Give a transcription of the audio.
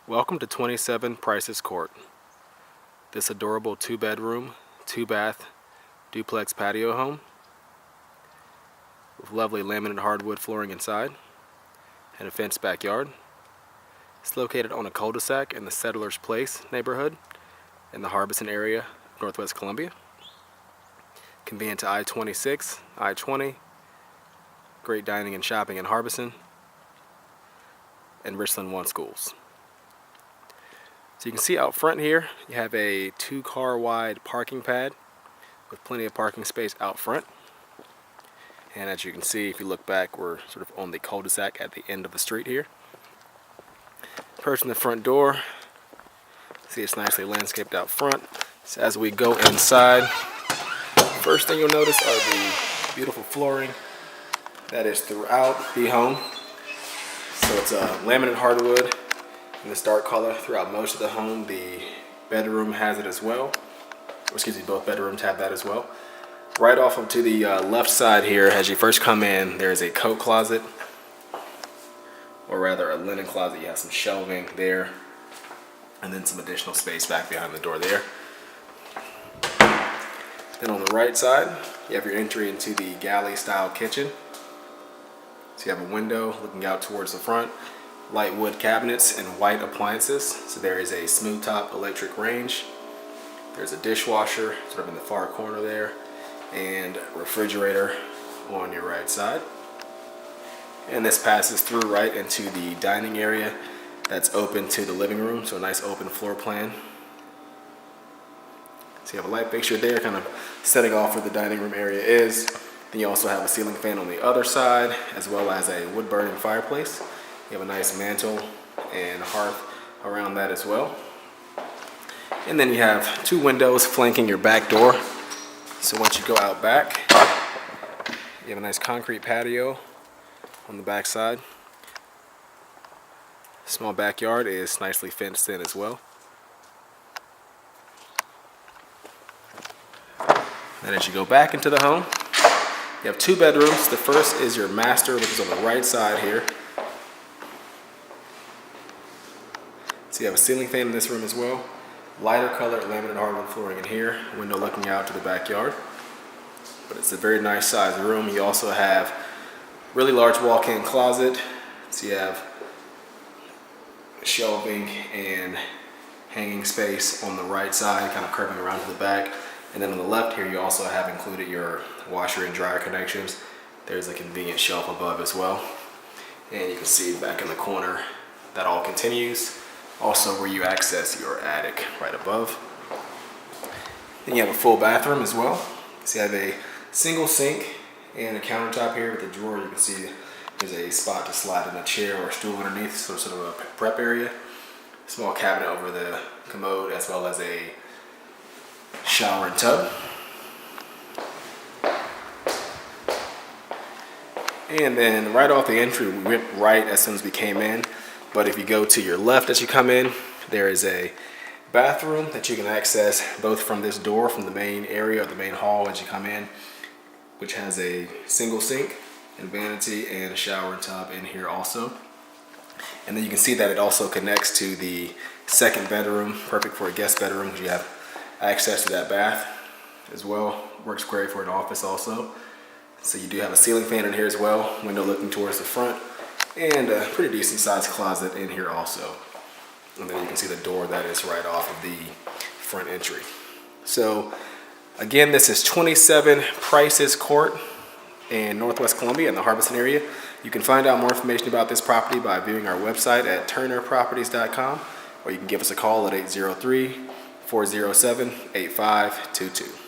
Welcome to 27 Prices Court. This adorable 2-bedroom, 2-bath duplex patio home with lovely laminate hardwood flooring inside and a fenced backyard. It's located on a cul-de-sac in the Settlers Place neighborhood in the Harbison area of Northwest Columbia. Convenient to I-26, I-20, great dining and shopping in Harbison, and Richland 1 schools. So you can see out front here, you have a 2-car wide parking pad with plenty of parking space out front. And as you can see, if you look back, we're sort of on the cul-de-sac at the end of the street here. Approaching the front door, see it's nicely landscaped out front. So as we go inside, first thing you'll notice are the beautiful flooring that is throughout the home. So it's a laminate hardwood in this dark color throughout most of the home. The bedroom has it as well. Both bedrooms have that as well. Right off to the left side here, as you first come in, there is a coat closet, or rather a linen closet. You have some shelving there, and then some additional space back behind the door there. Then on the right side, you have your entry into the Galley style kitchen. So you have a window looking out towards the front, light wood cabinets and white appliances. So there is a smooth top electric range. There's a dishwasher sort of in the far corner there, and refrigerator on your right side. And this passes through right into the dining area that's open to the living room, so a nice open floor plan. So you have a light fixture there kind of setting off where the dining room area is. Then you also have a ceiling fan on the other side, as well as a wood burning fireplace. You have a nice mantle and hearth around that as well. And then you have 2 windows flanking your back door. So once you go out back, you have a nice concrete patio on the back side. Small backyard is nicely fenced in as well. And as you go back into the home, you have 2 bedrooms. The first is your master, which is on the right side here. So you have a ceiling fan in this room as well. Lighter color laminate hardwood flooring in here. Window looking out to the backyard. But it's a very nice sized room. You also have really large walk-in closet. So you have shelving and hanging space on the right side, kind of curving around to the back. And then on the left here, you also have included your washer and dryer connections. There's a convenient shelf above as well. And you can see back in the corner, that all continues. Also where you access your attic right above. Then you have a full bathroom as well. So you have a single sink and a countertop here with a drawer. You can see there's a spot to slide in a chair or a stool underneath, so sort of a prep area. Small cabinet over the commode, as well as a shower and tub. And then right off the entry, we went right as soon as we came in. But if you go to your left as you come in, there is a bathroom that you can access both from this door, from the main area or the main hall as you come in, which has a single sink and vanity and a shower and tub in here also. And then you can see that it also connects to the second bedroom, perfect for a guest bedroom because you have access to that bath as well. Works great for an office also. So you do have a ceiling fan in here as well, window looking towards the front, and a pretty decent sized closet in here also. And then you can see the door that is right off of the front entry. So again, this is 27 Prices Court in Northwest Columbia in the Harbison area. You can find out more information about this property by viewing our website at turnerproperties.com, or you can give us a call at 803-407-8522.